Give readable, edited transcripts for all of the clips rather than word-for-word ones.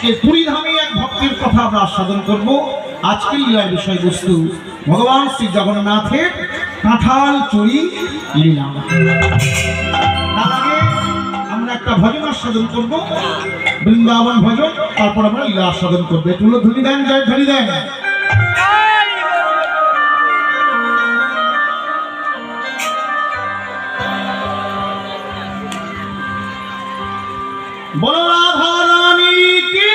আজকে পুরীধামে এক ভক্তের কথা আমরা আস্বাদন করব। আজকের লীলার বিষয়বস্তু ভগবান শ্রী জগন্নাথের কাঁঠাল চুরি লীলা। তার আগে আমরা একটা ভজন আস্বাদন করব, বৃন্দাবন ভজন, তারপর আমরা লীলা আস্বাদন করবো। একটু ধ্বনি দেন, জয় ধ্বনি দেন। বলো রাধা রানী কি,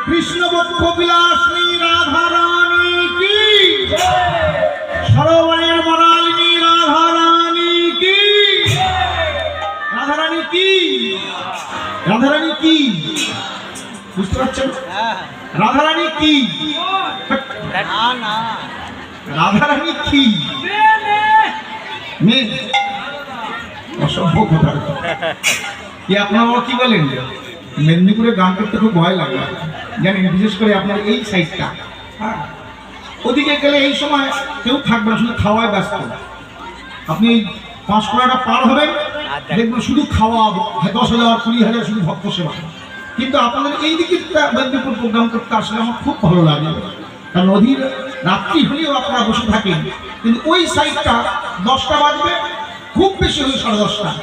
কৃষ্ণ বক্ষ বিলাসিনী রাধা রানী কি, সরোবরের মরালিনী রাধা রানী কি, রাধা রানী কি, রাধা রানী কি, বুঝতে পারছেন? রাধা রানী কি, রাধা রানী কি মেয়ে, অসভ্য কথা কি। আপনারা কি বলেন? মেদিনীপুরে গান করতে খুব ভয় লাগে, জানেন, বিশেষ করে আপনার এই সাইডটা। হ্যাঁ, ওদিকে গেলে এই সময় কেউ থাকবে না, শুধু খাওয়ায় ব্যস্ত। আপনি 5 কোড়াটা পার হবেন, দেখবেন শুধু খাওয়া, 10,000 20,000 শুধু ভক্ত সেবা। কিন্তু আপনাদের এই দিকে মেদিনীপুর প্রোগ্রাম করতে আসলে আমার খুব ভালো লাগে, কারণ অধীর রাত্রি হলেও আপনারা বসে থাকেন। কিন্তু ওই সাইডটা 10টা বাজবে, খুব বেশি হলে 10:30,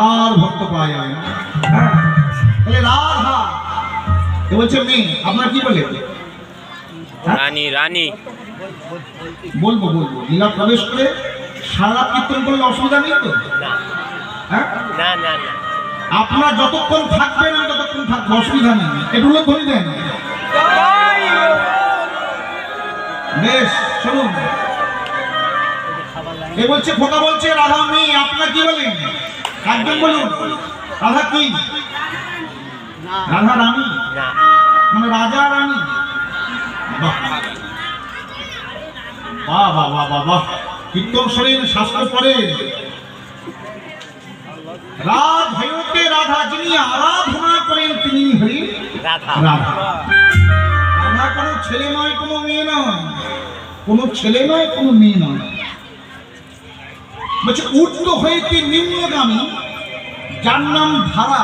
আর ভক্ত পাওয়া যায় না। তাহলে রাধা এ বলছে মেয়ে, আপনার কি বলে? রানী রানী বলবো বলবো। লীলা প্রবেশ করে সারা কীর্তন করলে অসুবিধা নেই তো? হ্যাঁ, না না না, আপনারা যতক্ষণ থাকবেন আমি ততক্ষণ থাকবো, অসুবিধা নেই। একটু ধরে দেন। বেশ, শুনুন। এ বলছে, খোকা বলছে রাধা মেয়ে, আপনার কি বলেন? একজন বলুন, রাধা কি? রাধা রানী, মানে রাজা রানী। বাহ বাহ বাহ বাহ বাহ, কীর্তন শরীর শাস্ত্র পড়ে। রাধা যিনি আরাধনা করেন তিনি হলেন রাধা। রাধা কোনো ছেলে নয়, কোনো মেয়ে নয়, কোনো ছেলে নয়, কোনো মেয়ে নয়। বলছে ঊর্ধ্ব হইতে নিম্নগামী যার নাম ধারা,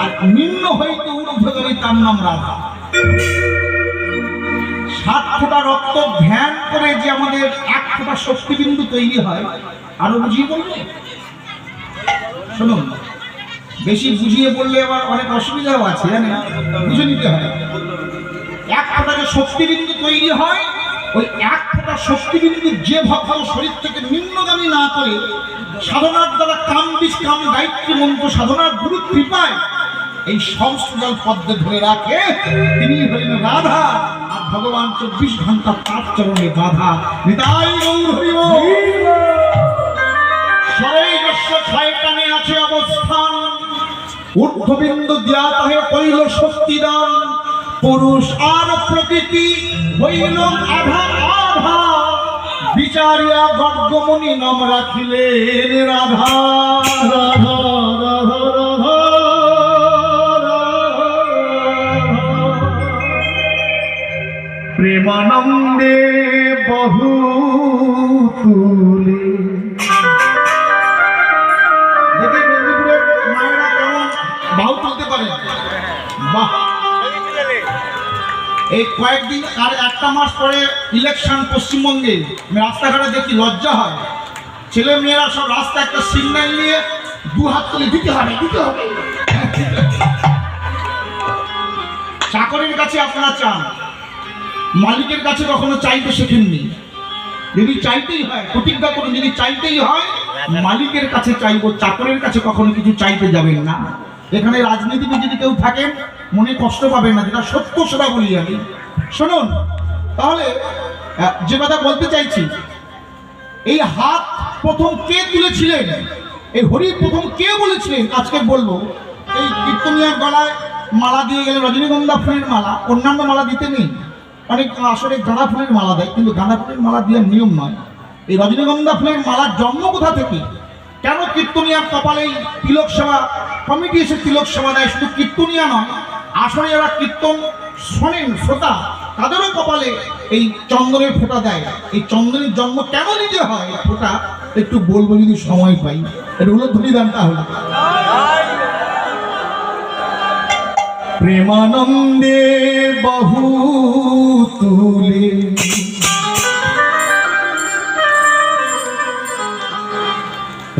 আর নিম্ন হইতে ঊর্ধ্বগামী তার নাম রাধা। 7 ফোঁটা রক্ত ধ্যান করে যে আমাদের 1 ফোঁটা শক্তিবিন্দু তৈরি হয়, আরো বুঝিয়ে বলবো? শুনুন, বেশি বুঝিয়ে বললে আবার অনেক অসুবিধাও আছে, জানেন, বুঝে নিতে হয়। 1 ফোঁটা যে শক্তিবিন্দু তৈরি হয়, ওই 1 ফোঁটা শক্তিবিন্দু যে ভক্ত শরীর থেকে নিম্নগামী না করে সাধনার দ্বারা কাম বিষ কাম গায়ত্রী মন্ত্র সাধনার গুরু কৃপায় এই সংস্কৃত পদ্মে ধরে রাখে, তিনি হলেন রাধা। আর ভগবান 24 ঘন্টা তার চরণে বাধা। নিতাই গৌর হরি বল। শরৈরস্য ছয়টানে আছে অবস্থান, ঊর্ধ্ববিন্দু দিয়া তাহে কইল শক্তিদান। পুরুষ আর প্রকৃতি হইল আধা আধা, বিচারিয়া গর্গমণি নাম রাখিলেন রাধা। রাধা রাধা রাধা প্রেমানন্দে বহু তুলে। দেখে মেদিনীপুরের মায়েরা কেমন বাহু তুলতে পারেন। বাহ, এই কয়েকদিন আর 1টা মাস পরে ইলেকশন পশ্চিমবঙ্গে, রাস্তাঘাটে দেখি লজ্জা হয়। ছেলে মেয়েরা সব রাস্তা একটা সিগন্যাল নিয়ে 2 হাত তুলে দিতে হবে, দিতে হবে। চাকরির কাছে আপনারা চান, মালিকের কাছে কখনো চাইতে শেখেননি। যদি চাইতেই হয়, প্রতিজ্ঞা করুন, যদি চাইতেই হয় মালিকের কাছে চাইবো, চাকরের কাছে কখনো কিছু চাইতে যাবেন না। এখানে রাজনীতিবিদ যদি কেউ থাকেন মনে কষ্ট পাবেন না, যেটা সত্য সেটা বলি আমি। শুনুন, তাহলে যে কথা বলতে চাইছি, এই হাত প্রথম কে তুলেছিলেন, এই হরি প্রথম কে বলেছিলেন আজকে বলবো। এই কীর্তনিয়ার গলায় মালা দিয়ে গেলে রজনীগন্ধা ফুলের মালা, অন্যান্য মালা দিতে নেই। অনেক আসলে গাঁদা ফুলের মালা দেয়, কিন্তু গাঁদা ফুলের মালা দেওয়ার নিয়ম নয়। এই রজনীগন্ধা ফুলের মালার জন্ম কোথা থেকে? কেন কীর্তনিয়ার কপালে তিলক সেবা কমিটি এসে তিলক সেবা দেয়? শুধু কীর্তনিয়া নয়, আসলে যারা কীর্তন শোনেন শ্রোতা, তাদেরও কপালে এই চন্দনের ফোঁটা দেয়। এই চন্দনের জন্ম কেন নিতে হয় ফোঁটা একটু বলবো যদি সময় পাই। এটা হলো ধুলি দানটা হলো প্রেমানন্দে বহু তুলে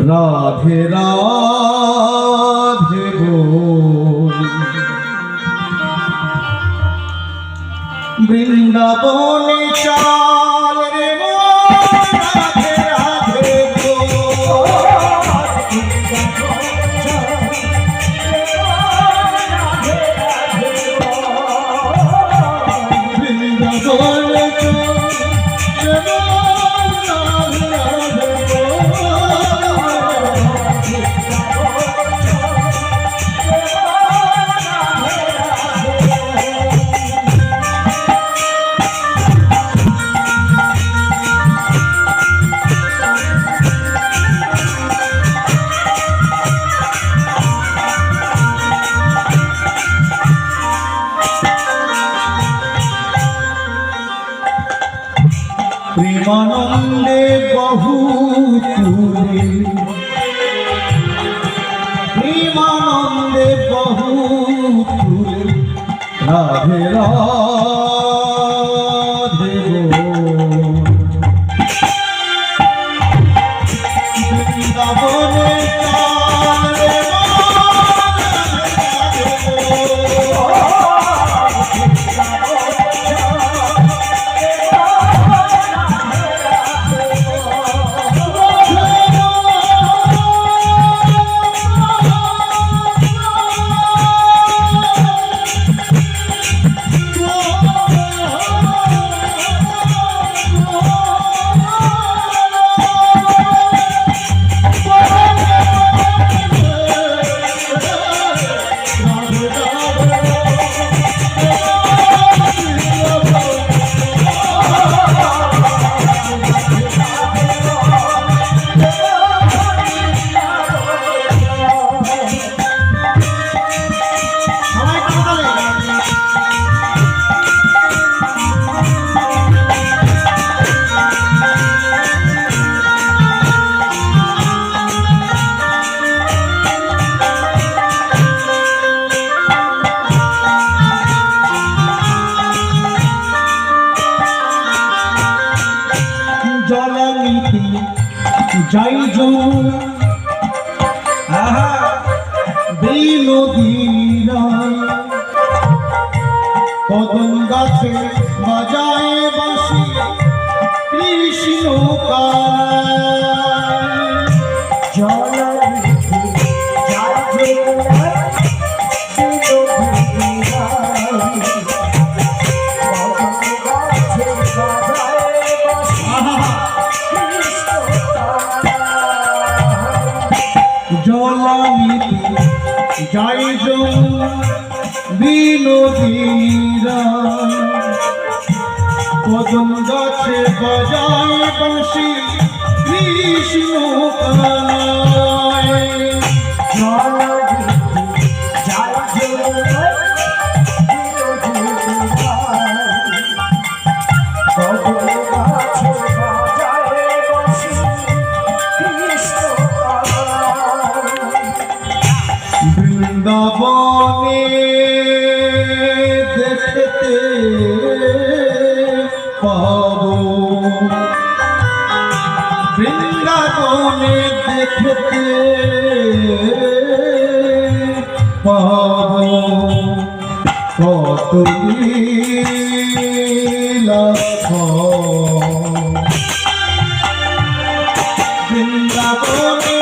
রাধে রাধে বল বৃন্দাবনে চাল রে মন, রাধে রাধে বল বৃন্দাবনে চাল রে মন, রাধে প্রেমানন্দে বহু তুলে প্রেমানন্দে বহু তুলে রাধে রাধে বল বৃন্দাবনে চাল রে জলানিতে যাই বিনোদীরা কদম গাছে বাজায় বাঁশি কৃষ্ণ জলানিতে যাই বিনোদীরা কদম গাছে বাজায় বাঁশি কৃষ্ণ বৃন্দাবনে দেখতে পাবো বৃন্দাবনে দেখতে পাবো কত লীলা বৃন্দাবনে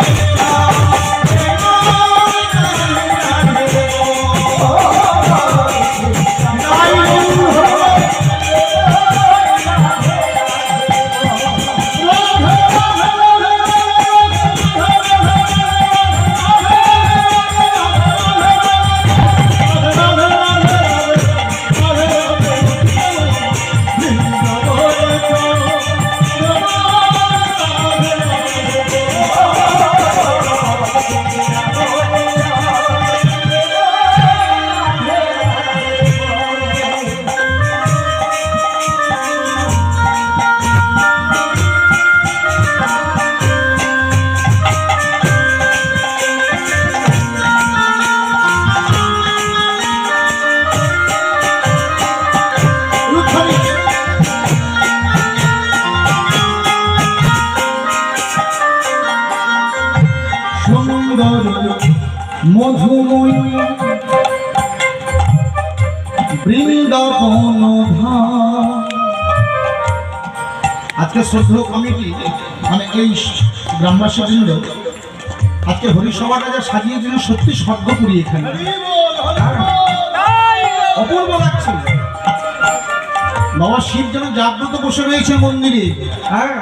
বৃন্দাবন আজকে শ্রদ্ধেয় কমিটি মানে এই গ্রামবাসী বৃন্দ আজকে হরিসভাটা যা সাজিয়েছিল সত্যি স্বর্গপুরী এখানে অপূর্ব লাগছে। বাবা শিব যেন জাগ্রত বসে রয়েছে মন্দিরে, হ্যাঁ,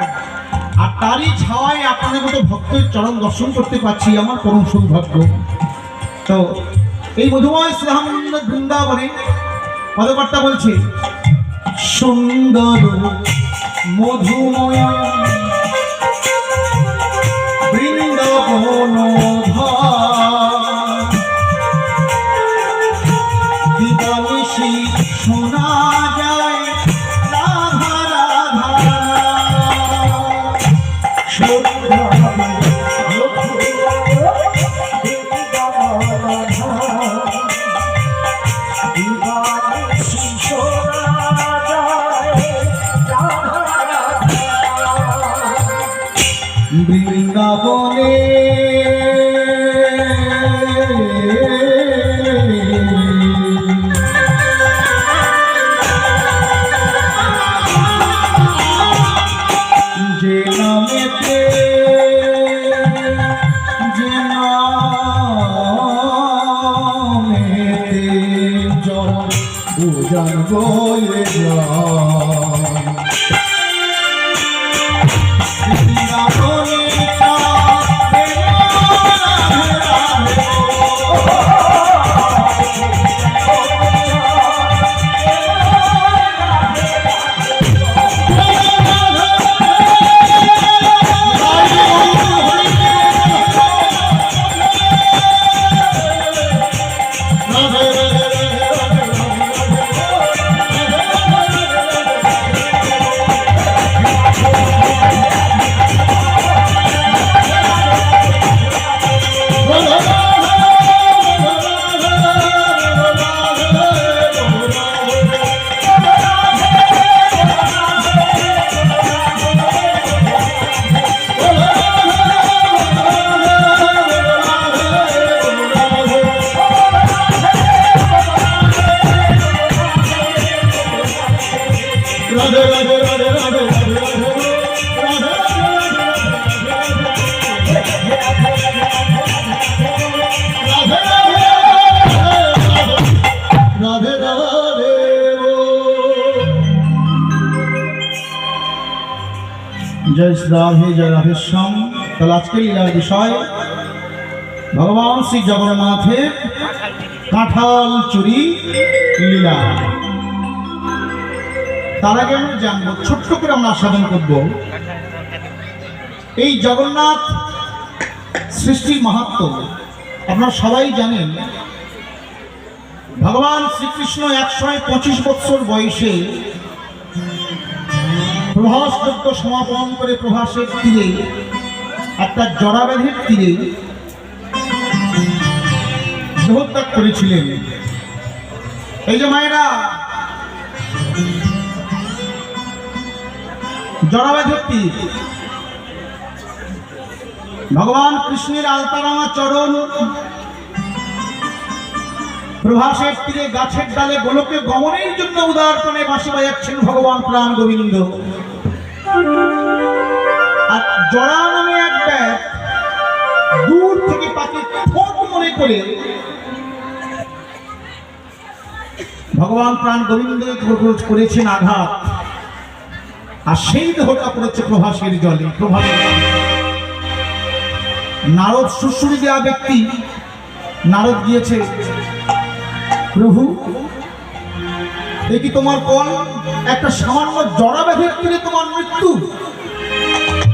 আর তারই ছাওয়ায় আপনাদের মতো ভক্তের চরণ দর্শন করতে পারছি, আমার পরম সৌভাগ্য। তো এই মধুময় শ্রীরামনন্দ বৃন্দাবনে পদকর্তা বলছে সুন্দর মধুময় বৃন্দাবন দিবানিশি শোনা যায় রাধা রাধা বৃন্দাবনে যে নামেতে জল উজান বয়ে জয় রাধে জয় রাধেশ্যাম। তাহলে আজকে লীলার বিষয় ভগবান শ্রী জগন্নাথের কাঁঠাল চুরি লীলা। তার আগে আমরা জানবো, ছোট্ট করে আমরা আস্বাদন করব এই জগন্নাথ সৃষ্টির মাহাত্ম্য। আপনারা সবাই জানেন ভগবান শ্রীকৃষ্ণ 125 বৎসর বয়সে প্রভাস যজ্ঞ সমাপন করে প্রভাসের তীরে একটা জরাব্যাধির তীরে দেহত্যাগ করেছিলেন। এই যে মায়েরা, জরাব্যাধির তীর ভগবান কৃষ্ণের আলতারামা চরণ প্রভাসের তীরে গাছের ডালে গোলকে গমনের জন্য উদারপণে বাঁশি বাজাচ্ছেন ভগবান প্রাণ গোবিন্দ। আর জরা নামে এক ব্যাগ দূর থেকে তাকে ঠোঁট মনে করে ভগবান প্রাণ গোবিন্দ করেছেন আঘাত, আর সেই দেহটা পড়েছে প্রভাসের জলে। প্রভাসের নারদ সুশ্রী দেওয়া ব্যক্তি নারদ গিয়েছে, প্রভু দেখি তোমার কোন একটা সামান্য জরাব্যাধির তীরে তোমার মৃত্যু।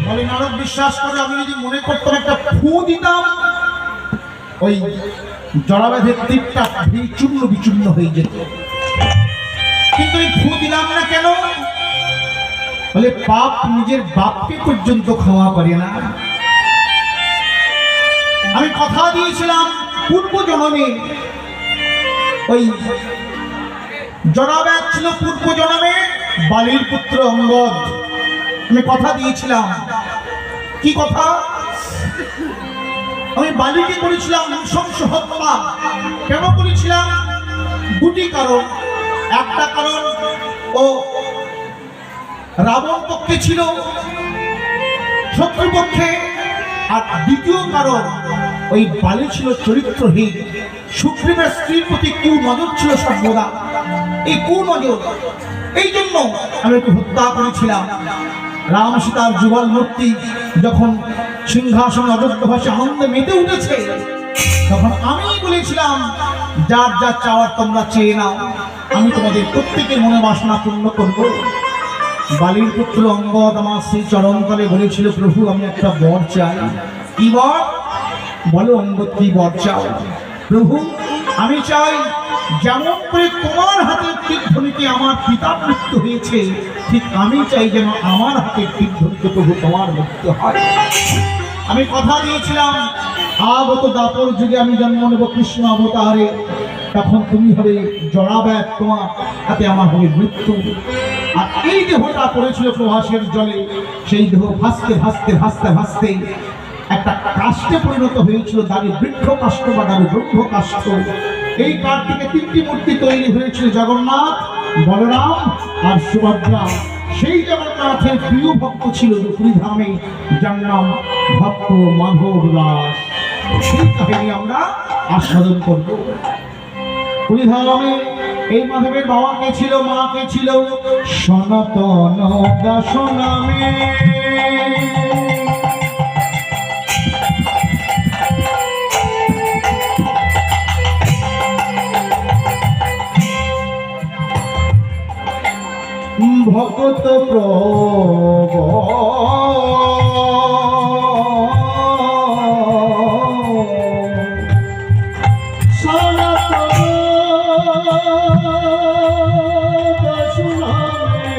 বলে নারদ বিশ্বাস করে আমি যদি মনে করতাম একটা ফু দিতাম ওই জরাব্যাধির তীরটা চূর্ণ বিচূর্ণ হয়ে যেত, কিন্তু এই ফু দিলাম না কেন? বলে পাপ নিজের বাপকে পর্যন্ত ক্ষমা করে না। আমি কথা দিয়েছিলাম পূর্ব জন্মে ওই জরাব্যাধ ছিল পূর্ব জন্মে বালির পুত্র অঙ্গদ। আমি কথা দিয়েছিলাম, কি কথা? আমি বালিকে করেছিলাম নৃশংস হত্যা। কেন করেছিলাম? দুটি কারণ। একটা কারণ ও রাবণ পক্ষে ছিল, শত্রুপক্ষে, আর দ্বিতীয় কারণ ওই বালি ছিল চরিত্রহীন। সুগ্রীবের স্ত্রীর প্রতি কুনজর ছিল সর্বদা। এই কুনজর, এই জন্য আমি একটু হত্যা করেছিলাম। রাম সীতার যুগল মূর্তি যখন সিংহাসনে অযোধ্যাবাসী আনন্দে মেতে উঠেছে, তখন আমি বলেছিলাম, যার যা চাওয়ার তোমরা চেয়ে নাও, আমি তোমাদের প্রত্যেকের মনে বাসনা পূর্ণ করব। বালির পুত্র অঙ্গদ আমার সেই চরণতলে বলেছিল, প্রভু আমি একটা বর চাই। কি বর? বলো অঙ্গদ, কি বর চাও? প্রভু আমি চাই, যেমন করে তোমার হাতের তীরধ্বনিতে আমার পিতার মৃত্যু হয়েছে, ঠিক আমি চাই যেন আমার হাতের তীরধ্বনিতে প্রভু তোমার মৃত্যু হয়। আমি কথা দিয়েছিলাম, আগত দাপর যুগে আমি জন্ম নেব কৃষ্ণ অবতারে, তখন তুমি হবে জড়াব্যাগ, তোমার হাতে আমার হবে মৃত্যু। আর এই দেহটা পড়েছিল প্রভাসের জলে, সেই দেহ ভাসতে ভাসতে ভাসতে ভাসতে একটা কাষ্ঠে পরিণত হয়েছিল, দাঁড়ি বৃক্ষ কাষ্ঠ বা দাঁড়ি ব্রহ্ম কাষ্ঠ। এই কাঠ থেকে তিনটি মূর্তি তৈরি হয়েছিল, জগন্নাথ, বলরাম আর সুভদ্রা। সেই জগন্নাথের প্রিয় ভক্ত ছিল পুরীধামে, যার নাম ভক্ত মাধব দাস। সেই কাহিনী আমরা আস্বাদন করব। পুরীধামে এই মাধবের বাবা কে ছিল, মা কে ছিল? সনাতন দাস নামে। ভগত প্রভু সনাতন দাস নামে,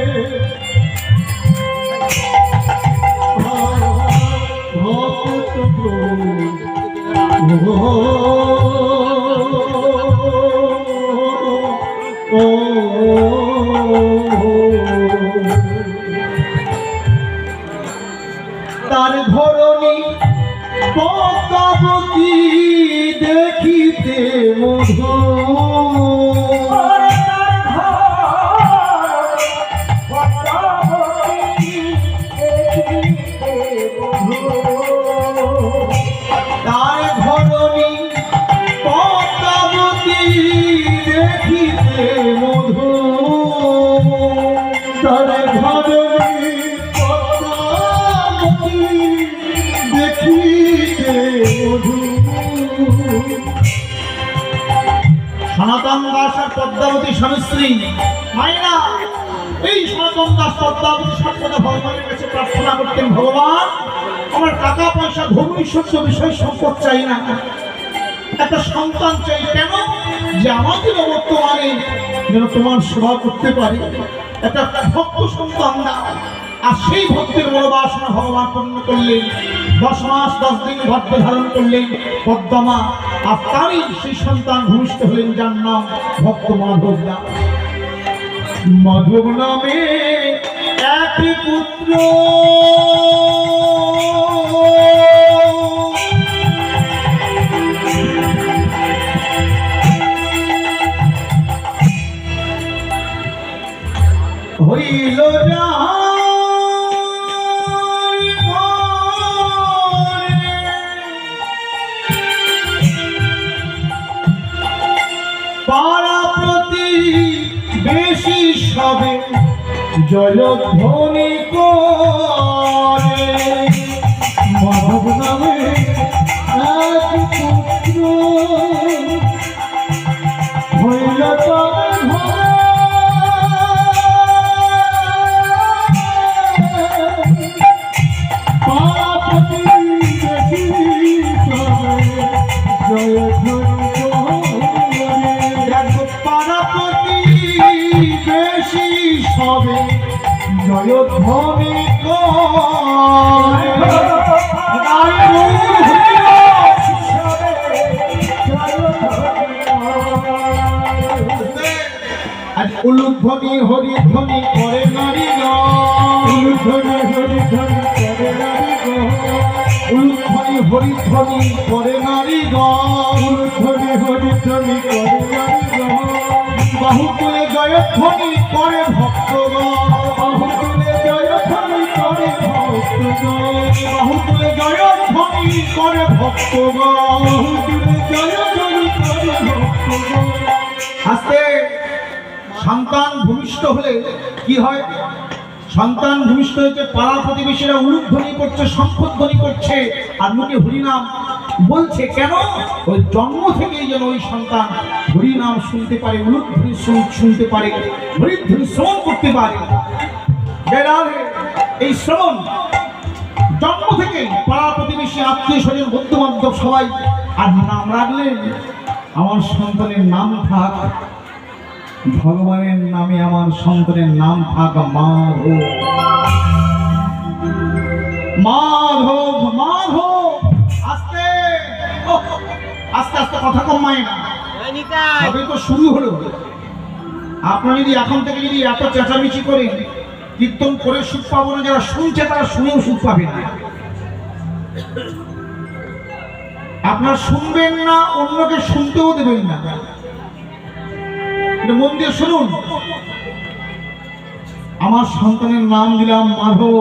ভগত প্রভু তার ধরণী পদ্মাবতী দেখিতে মধুর, তার ধরণী পদ্মাবতী দেখিতে মধুর, তার ধরণী পদ্মাবতী দেখিতে মধুর। সনাতন দাস আর পদ্মাবতী স্বামী স্ত্রী মায়েরা। এই সনাতন দাস পদ্মাবতী সর্বদা ভগবানের কাছে প্রার্থনা করতেন, ভগবান আমার টাকা পয়সা ভবিষ্যৎ বিষয় সম্পদ চাই না, একটা সন্তান চাই। কেন? যে আমাদের বর্তমানে যেন তোমার সেবা করতে পারি, একটা ভক্ত সন্তান দাও। আর সেই ভক্তের বড় বাসনা ভগবান পূর্ণ করলেন। 10 মাস 10 দিন গর্ভ ধারণ করলেন পদ্মা, আর তারই সেই সন্তান ভূমিষ্ঠ হলেন, যার নাম ভক্ত মাধব দাস। মাধব নামে এক পুত্র হইল না পাড়া প্রতি বেশি সবে জয়ধ্বনি করে। মাধব নামে এক পুত্র হইল হবে জয়ধ্বনি আজ উলুধ্বনি হরিধ্বনি করে নারী উলুধ্বনি হরিধ্বনি করে নারী উলুধ্বনি হরিধ্বনি করে নারী উলুধ্বনি হরিধ্বনি করে নারী বাহু তুলে জয়ধ্বনি করে ভক্তগণ, বাহু তুলে জয়ধ্বনি করে ভক্তগণ, বাহু তুলে জয়ধ্বনি করে ভক্তগণ, বাহু তুলে জয়ধ্বনি করে ভক্তগণ। আস্তে সন্তান ভূমিষ্ঠ হলে কি হয়? সন্তান ভূমিষ্ঠ হয়েছে, পাড়া প্রতিবেশীরা উলুধ্বনি করছে, শঙ্খধ্বনি করছে, আর মুখে হরিনাম বলছে। কেন? ওই জন্ম থেকেই যেন ওই সন্তান হরিনাম শুনতে পারে, উলুধ্বনি শুনতে পারে, হরিধ্বনি শ্রবণ করতে পারে। এই শ্রবণ জন্ম থেকেই পাড়া প্রতিবেশী, আত্মীয় স্বজন, বন্ধু বান্ধব সবাই আর নাম রাখলেন, আমার সন্তানের নাম থাক ভগবানের নামে, আমার সন্তানের নাম থাক মাধব। মাধব মাধব। আস্তে আস্তে আস্তে কথা কমায় না, তবে তো শুরু হলো। আপনারা যদি এখন থেকে যদি এত চেঁচামেচি করেন, কীর্তন করে সুখ পাবো না, যারা শুনছে তারা শুনেও সুখ পাবে না। আপনারা শুনবেন না, অন্যকে শুনতেও দেবেন না। মন দিয়ে শুনুন। আমার সন্তানের নাম দিলাম মাধব।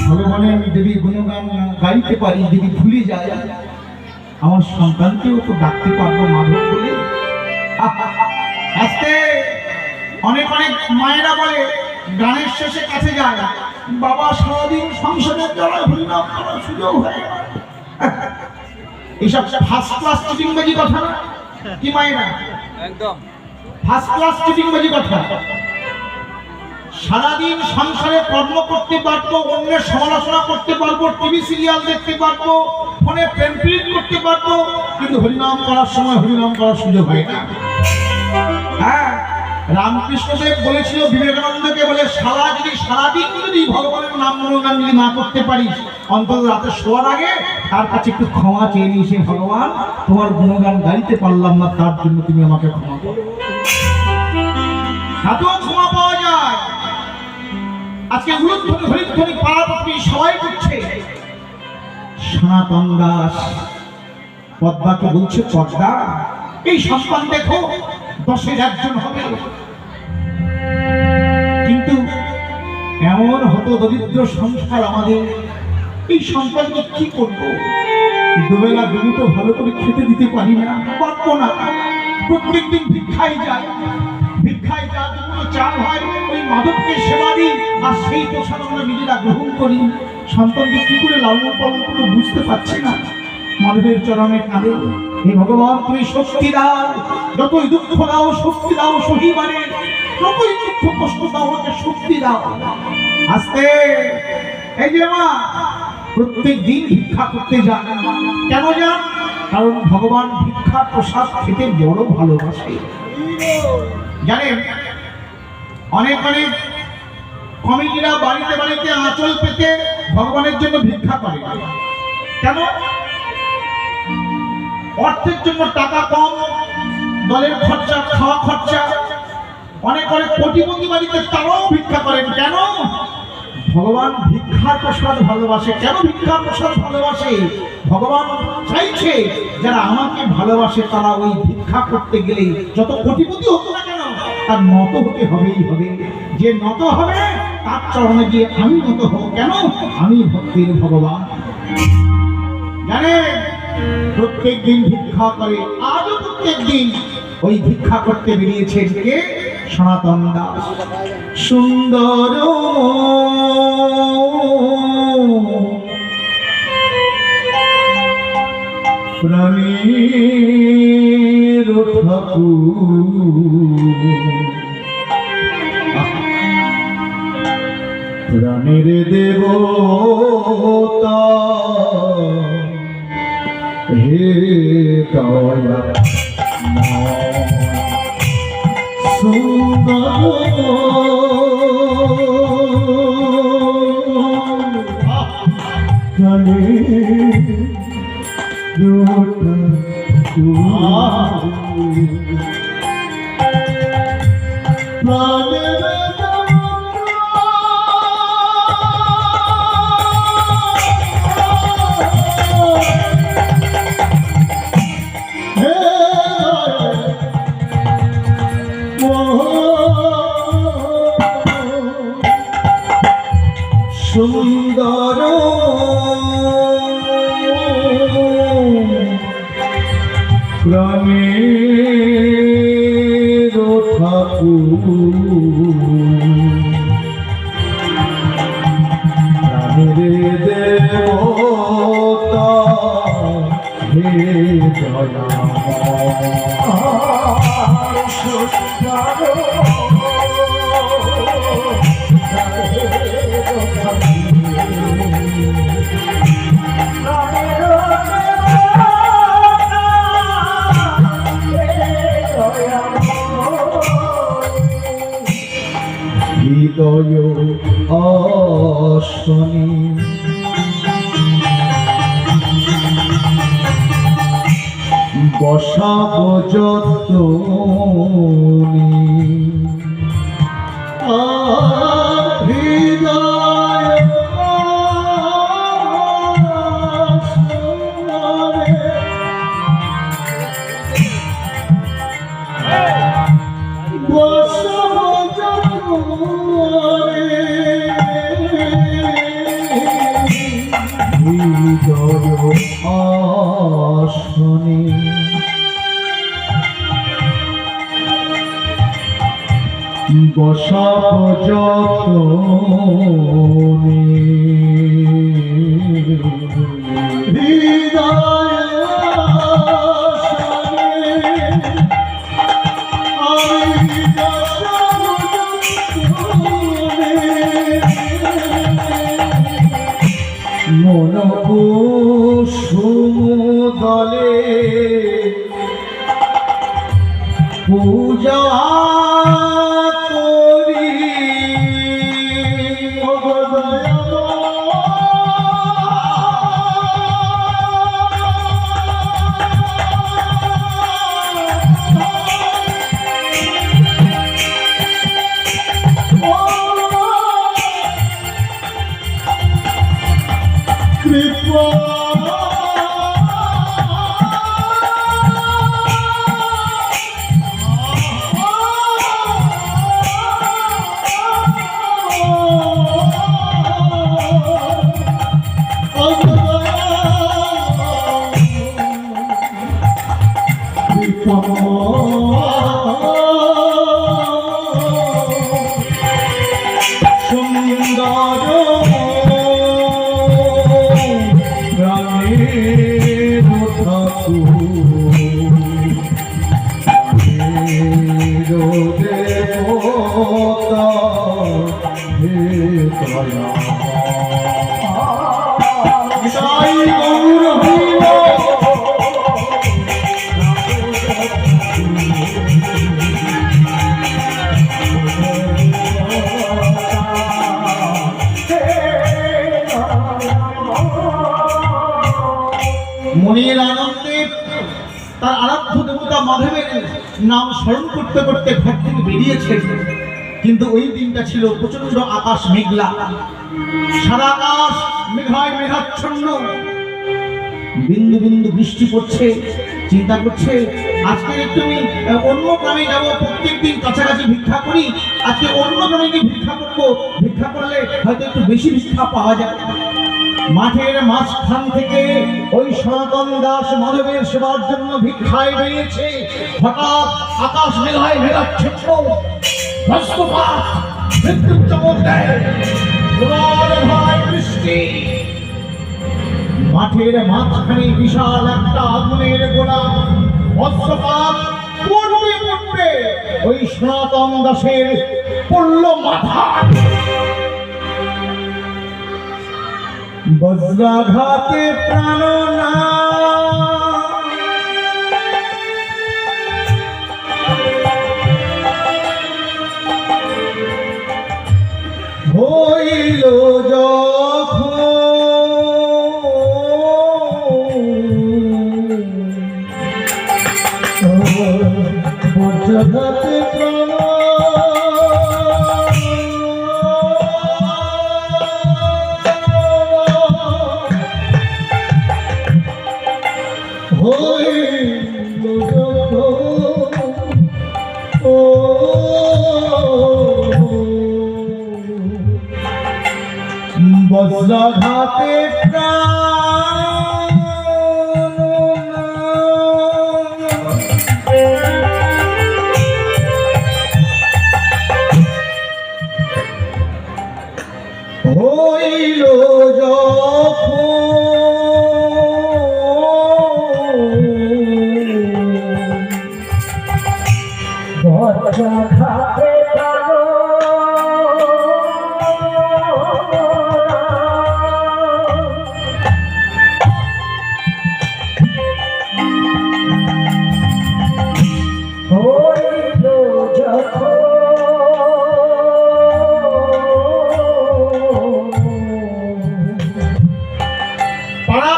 ভগবানের যদি গুণগান গাইতে পারি, যদি ভুলে যায়, আমার সন্তানকেও তো ডাকতে পারবো মাধব বলে। আজকে অনেক অনেক মায়েরা বলে, গানের শেষে কাছে যায়, বাবা সারাদিন সংসারের দ্বারা হরিনাম করার সুযোগ হয় না। এইসব ফার্স্ট ক্লাস চিটিংবাজি কথা না কি মায়েরা? একদম ফার্স্ট ক্লাস চিটিংবাজি কথা। সারাদিন সংসারে কর্ম করতে পারবো, অন্যের সমালোচনা করতে পারবো, টিভি সিরিয়াল দেখতে পারবো, ফোনে প্রেম প্রীত করতে পারবো, কিন্তু হরিনাম করার সময় হরিনাম করার সুযোগ হয় না। হ্যাঁ, রামকৃষ্ণদেব বলেছিল বিবেকানন্দকে, বলে সারা যদি সারাদিন যদি ভগবানের নাম গুণগান যদি না করতে পারিস, অন্তত রাতে শোয়ার আগে তার কাছে একটু ক্ষমা চেয়ে নিস, ভগবান তোমার গুণগান গাইতে পারলাম না, তার জন্য তুমি আমাকে ক্ষমা করো। তাতেও ক্ষমা পাওয়া যায়। আজকে উলুধ্বনি হরিধ্বনি পাড়াপড়ি সবাই করছে। সনাতন দাস পদ্মাকে বলছে, পদ্মা এই সন্তান দেখো 10-এর একজন হবে, কিন্তু এমন হত দরিদ্র সংসার আমাদের, এই সন্তানকে কি করবো? দুবেলা দুমুঠো ভালো করে খেতে দিতে পারি না, পারবো না। প্রত্যেকদিন ভিক্ষায় যায়, ভিক্ষায় যা দুটো চাল হয় ওই মাধবকে সেবা দিই, আর সেই প্রসাদ আমরা নিজেরা গ্রহণ করি। সন্তানকে কি করে লালন পালন করবো বুঝতে পারছি না। মাধবের চরণে কাঁদে, হে ভগবান তুমি শক্তি দাও, যতই দুঃখ দাও শক্তি দাও সহিবারে, যতই দুঃখ কষ্ট দাও আমাকে শক্তি দাও। আস্তে এই যে মা প্রত্যেক দিন ভিক্ষা করতে যান। কেন যান? কারণ ভগবান ভিক্ষা প্রসাদ খেতে বড় ভালোবাসে। জানেন, অনেক অনেক কমিটিরা বাড়িতে বাড়িতে আঁচল পেতে ভগবানের জন্য ভিক্ষা করে। কেন? অর্থের জন্য টাকা কম, দলের খরচা, খাওয়া খরচা। অনেক অনেক কোটিপতি বাড়িতে তারাও ভিক্ষা করেন। কেন? ভগবান ভিক্ষার প্রসাদ ভালোবাসে। কেন ভিক্ষার প্রসাদ ভালোবাসে? ভগবান চাইছে যারা আমাকে ভালোবাসে তারা ওই ভিক্ষা করতে গেলে যত কোটিপতি হোক না কেন তার নত হতে হবেই হবে। যে নত হবে তার চরণে গিয়ে আমি নত হব। কেন? আমি ভক্তির ভগবান। জানে প্রত্যেক দিন ভিক্ষা করে, আজও প্রত্যেক দিন ওই ভিক্ষা করতে বেরিয়েছেন কে? সনাতন দাস। সুন্দর প্রাণীর প্রাণীর দেবতা হে দয়া হৃদয় অশনি বসাব যতনি হৃদয় বসাব হৃদয় আসনে বসাব যতনে হৃদয় মন কুসুম দলে পূজা করি কৃপা সুন্দর প্রাণের ঠাকুর দেবতা হে দয়া সাই গৌর হইল মনের আনন্দে তার আরাধ্য দেবতা মাধবের নাম স্মরণ করতে করতে ঘর থেকে বেরিয়েছে। কিন্তু ওই দিনটা ছিল প্রচন্ড আকাশ মেঘলা, সারা আকাশ মেঘায় মেঘাচ্ছন্ন, বিন্দু বিন্দু বৃষ্টি পড়ছে। চিন্তা করছে আজকে একটু আমি অন্য গ্রামে যাবো, প্রত্যেকদিন কাছাকাছি ভিক্ষা করি, আজকে অন্য গ্রামে গিয়ে ভিক্ষা করবো, ভিক্ষা করলে হয়তো একটু বেশি ভিক্ষা পাওয়া যায়। মাঠের মাঝখান থেকে ওই সনাতন দাস মাধবের সেবার জন্য ভিক্ষায় বেরিয়েছে। হঠাৎ আকাশ মেঘায় মেঘাচ্ছন্ন, বজ্রপাত, বিদ্যুৎ চমক দেয়, প্রবল ভয় বৃষ্টি। মাঠের মাঝখানে বিশাল একটা আগুনের গোলা, বজ্রপাত পড়বে পড়বে ওই সনাতন দাসের পড়ল মাথা। বজ্রাঘাতে প্রাণ না হইল যখন বজ্রাঘাতে প্রাণ বজ্রাঘাতে প্রাণ হইল যখন পাড়া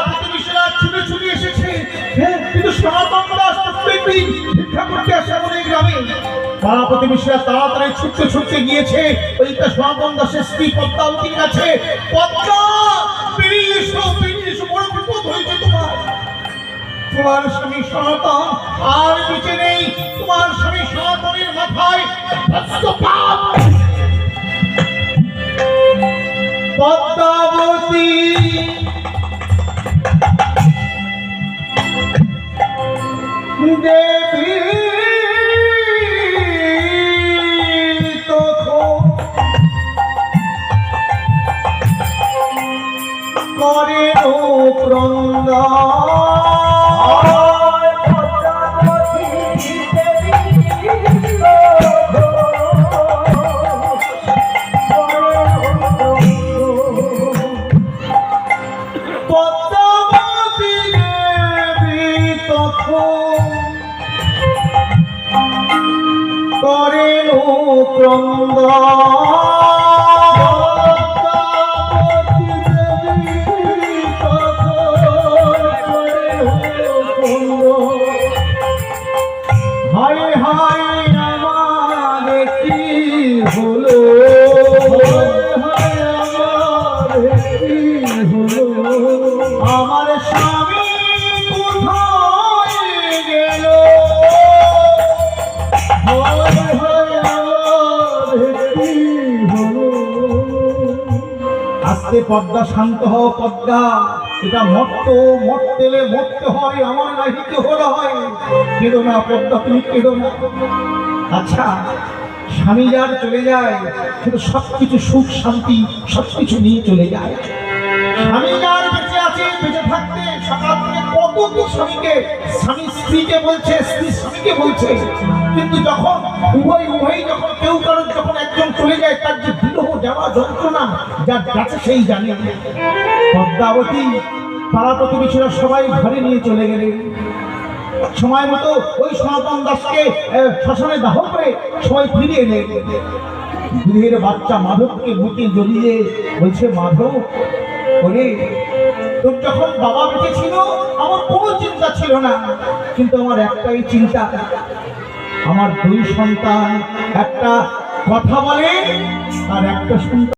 প্রতিবেশীরা ছুটে ছুটে এসেছে, কিন্তু সনাতন দাস প্রত্যেকদিন ভিক্ষা করতে আসে আমাদের গ্রামে। পাড়া প্রতিবেশীরা তাড়াতাড়ি ছুটতে ছুটতে গিয়েছে ওইটা সনাতন দাসের স্ত্রী পদ্মাবতীর কাছে। পদ্মা, বেরিয়ে এসো, বড় বিপদ হয়েছে তোমার। তোমার স্বামী সনাতন আর বেঁচে নেই। তোমার স্বামী সনাতনের মাথায় পাপ। পদ্মাবতী দেবী তখন করে পদ্মাবতী দেবী তখন করেন হায় হায় আমার কি হলো, আমার স্বামী কোথায় গেল। আস্তে পদ্মা, শান্ত হও পদ্মা। এটা মরতেলে মরতে হয়, আমার নাহিতে হলো হয়। কেঁদো না পদ্মা, তুমি কেঁদো না। আচ্ছা, স্বামী যার চলে যায় কিন্তু সবকিছু সুখ শান্তি সবকিছু নিয়ে চলে যায়। স্বামী যার বেঁচে আছে, বেঁচে থাকতে সকাল থেকে কত কি স্বামী স্ত্রীকে বলছে, স্ত্রী স্বামীকে বলছে, কিন্তু যখন উভয় যখন কেউ কারণ যখন একজন চলে যায়, তার যে বিরহ যাওয়া যন্ত্রণা যার কাছে সেই জানে। পদ্মাবতী পাড়া প্রতিবেশীরা সবাই ঘরে নিয়ে চলে গেলেন। সময় মতো ওই সনাতন দাসকে শ্মশানে দাহ করে সবাই ফিরে এলেন। দুধের বাচ্চা মাধবকে বুকে জড়িয়ে বলছে, মাধব বলে তোর যখন বাবা বেঁচে ছিল আমার কোনো চিন্তা ছিল না, কিন্তু আমার একটাই চিন্তা, আমার দুই সন্তান একটা কথা বলে আর একটা সন্তান